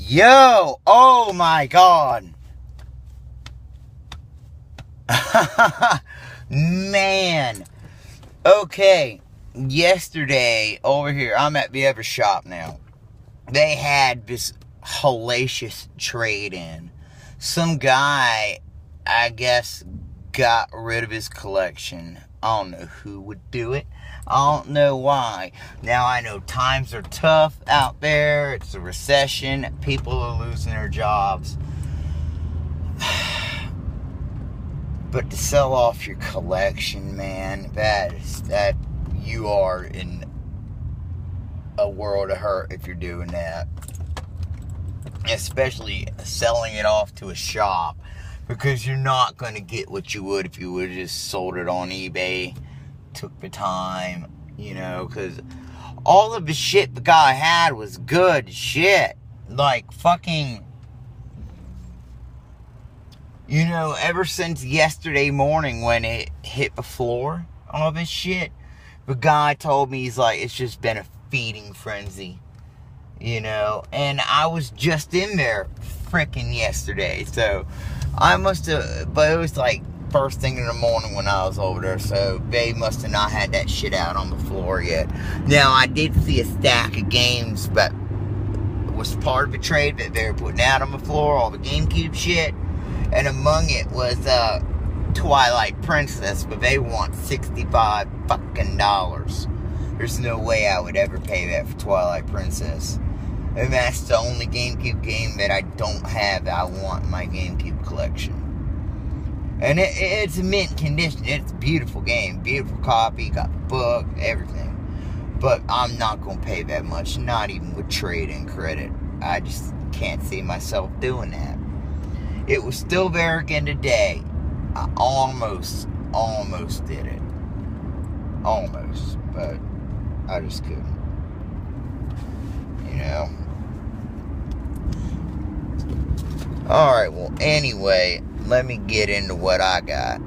Yo, oh my god. Man. Okay, yesterday over here, I'm at the other shop now. They had this hellacious trade-in. Some guy, I guess, got rid of his collection. I don't know who would do it. I don't know why. Now, I know times are tough out there. It's a recession. People are losing their jobs. But to sell off your collection, man, that you are in a world of hurt if you're doing that. Especially selling it off to a shop. Because you're not going to get what you would if you would have just sold it on eBay. Took the time, because all of the shit the guy had was good shit. Like fucking, ever since yesterday morning when it hit the floor, all this shit, the guy told me, he's like, it's just been a feeding frenzy. And I was just in there freaking yesterday, so I must have, but it was like first thing in the morning when I was over there, so they must have not had that shit out on the floor yet. Now, I did see a stack of games that was part of the trade that they were putting out on the floor, all the GameCube shit, and among it was Twilight Princess, but they want $65 fucking dollars. There's no way I would ever pay that for Twilight Princess. And that's the only GameCube game that I don't have that I want in my GameCube collection. And it's in mint condition. It's a beautiful game. Beautiful copy. Got the book. Everything. But I'm not going to pay that much. Not even with trade-in credit. I just can't see myself doing that. It was still there again today. I almost did it. Almost. But I just couldn't. Alright, well, anyway, let me get into what I got.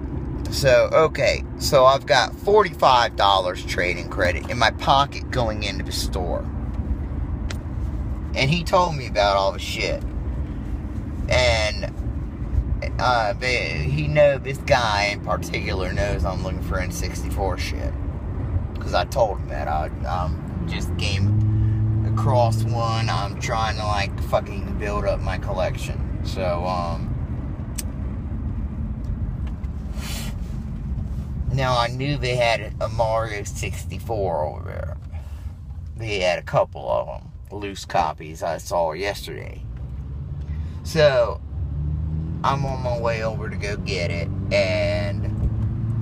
So, okay, so I've got $45 trading credit in my pocket going into the store. And he told me about all the shit. And this guy in particular knows I'm looking for N64 shit. Because I told him that. I just came across one. I'm trying to, fucking build up my collection. So, now I knew they had a Mario 64 over there. They had a couple of them, loose copies I saw yesterday. So, I'm on my way over to go get it, and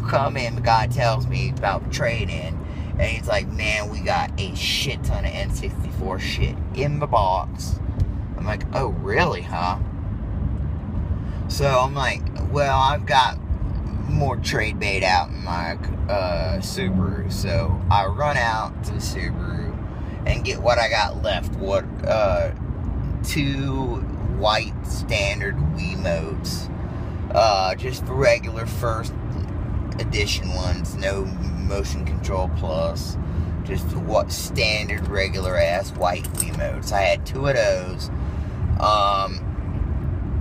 come in, the guy tells me about the trade-in, and he's like, man, we got a shit ton of N64 shit in the box. I'm like, oh, really, huh? So I'm like, well, I've got more trade bait out in my Subaru. So I run out to the Subaru and get what I got left. Two white standard Wiimotes. Just the regular first edition ones. No motion control plus. Just what standard regular ass white Wiimotes. I had two of those.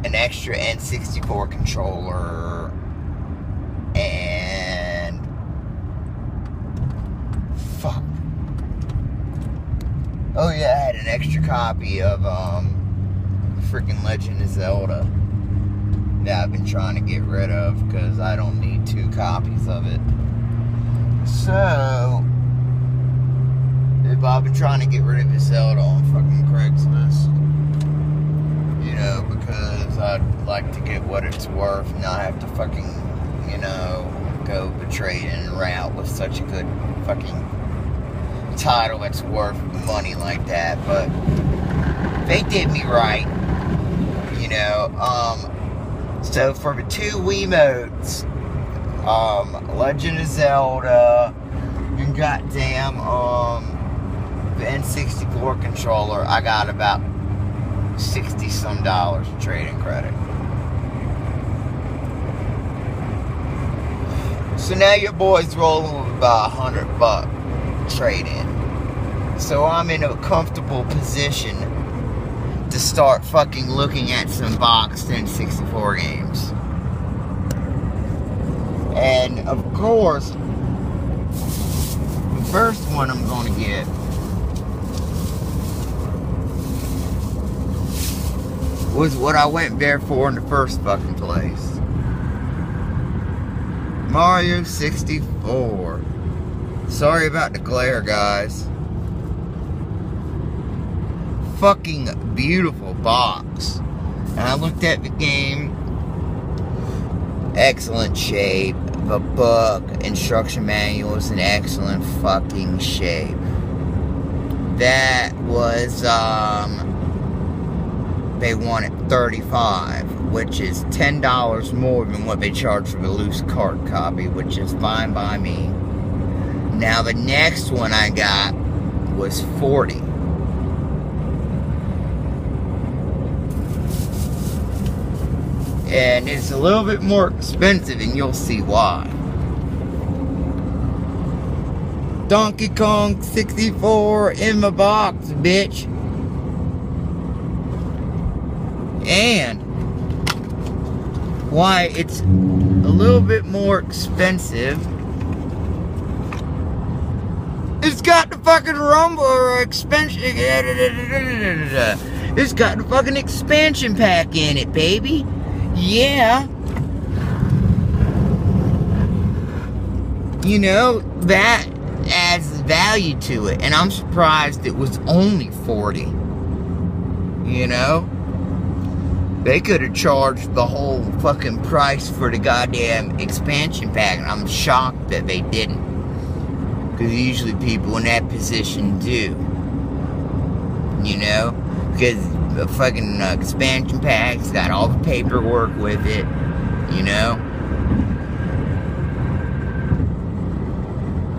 An extra N64 controller, and fuck. Oh yeah, I had an extra copy of freaking Legend of Zelda that I've been trying to get rid of because I don't need two copies of it. So I've been trying to get rid of this Zelda on fucking Craigslist. Because I'd like to get what it's worth and not have to fucking, go the trade-in route with such a good fucking title that's worth money like that. But they did me right, So for the two Wiimotes, Legend of Zelda, and goddamn, the N64 controller, I got about $60-some in trading credit. So now your boy's rolling with about $100 trade-in. So I'm in a comfortable position to start fucking looking at some boxed N64 games. And of course, the first one I'm going to get was what I went there for in the first fucking place. Mario 64. Sorry about the glare, guys. Fucking beautiful box. And I looked at the game. Excellent shape. The book, instruction manual is in excellent fucking shape. That was, they wanted $35, which is $10 more than what they charge for the loose cart copy, which is fine by me. Now the next one I got was $40. And it's a little bit more expensive, and you'll see why. Donkey Kong 64 in the box, bitch. And why it's a little bit more expensive, it's got the fucking rumble or expansion. It's got the fucking expansion pack in it, baby. Yeah. You know, that adds value to it. And I'm surprised it was only $40. You know? They could have charged the whole fucking price for the goddamn expansion pack. And I'm shocked that they didn't. Because usually people in that position do. You know? Because the fucking expansion pack's got all the paperwork with it, you know?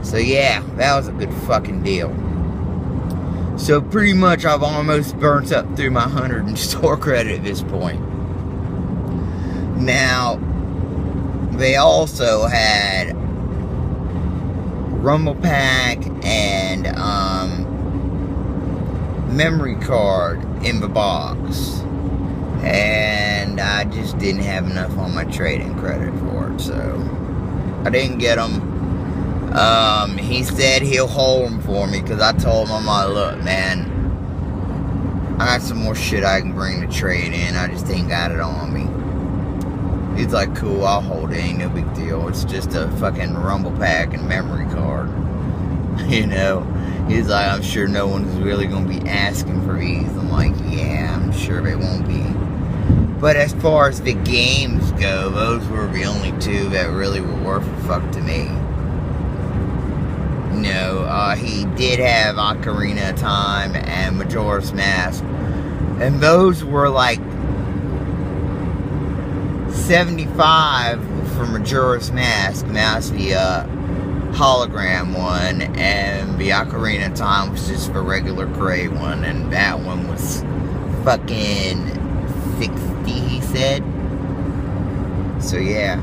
So yeah, that was a good fucking deal. So pretty much I've almost burnt up through my 100 in store credit at this point. Now, they also had Rumble Pack and memory card in the box, and I just didn't have enough on my trading credit for it, so I didn't get them. He said he'll hold them for me, because I told him, I'm like, look, man, I got some more shit I can bring to trade in, I just ain't got it on me. He's like, cool, I'll hold it, ain't no big deal, it's just a fucking Rumble Pack and memory card. You know, he's like, I'm sure no one's really going to be asking for these. I'm like, yeah, I'm sure they won't be. But as far as the games go, those were the only two that really were worth a fuck to me. You know, he did have Ocarina of Time and Majora's Mask. And those were like $75 for Majora's Mask. And that's the hologram one, and the Ocarina of Time was just the regular gray one, and that one was fucking 60, he said. So yeah.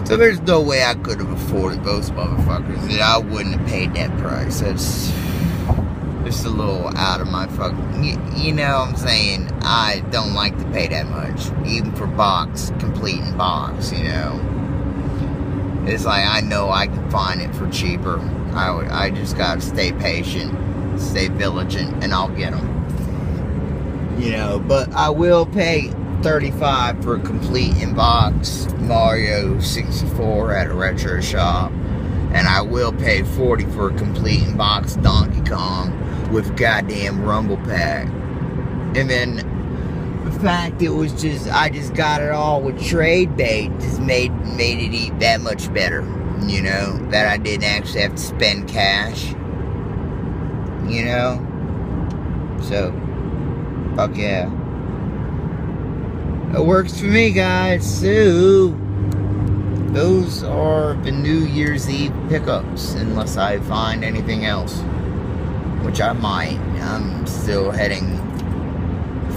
So there's no way I could have afforded those motherfuckers. I wouldn't have paid that price. That's just a little out of my fucking... You know what I'm saying? I don't like to pay that much. Even for box, complete in box, you know. It's like, I know I can find it for cheaper. I just gotta stay patient, stay vigilant, and I'll get them. You know, but I will pay $35 for a complete in box Mario 64 at a retro shop. And I will pay $40 for a complete in box Donkey Kong with goddamn Rumble Pack. And then the fact it was just, I just got it all with trade bait just made it eat that much better. You know, that I didn't actually have to spend cash. You know? So, fuck yeah. It works for me, guys. So, those are the New Year's Eve pickups, unless I find anything else, which I might. I'm still heading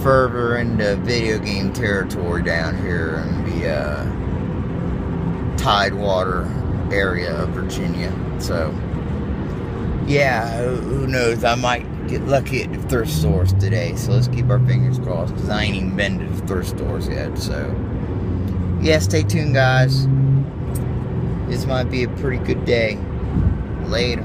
further into video game territory down here in the Tidewater area of Virginia. So, yeah, who knows? I might get lucky at the thrift stores today. So let's keep our fingers crossed, because I ain't even been to the thrift stores yet. So, yeah, stay tuned, guys. This might be a pretty good day. Later.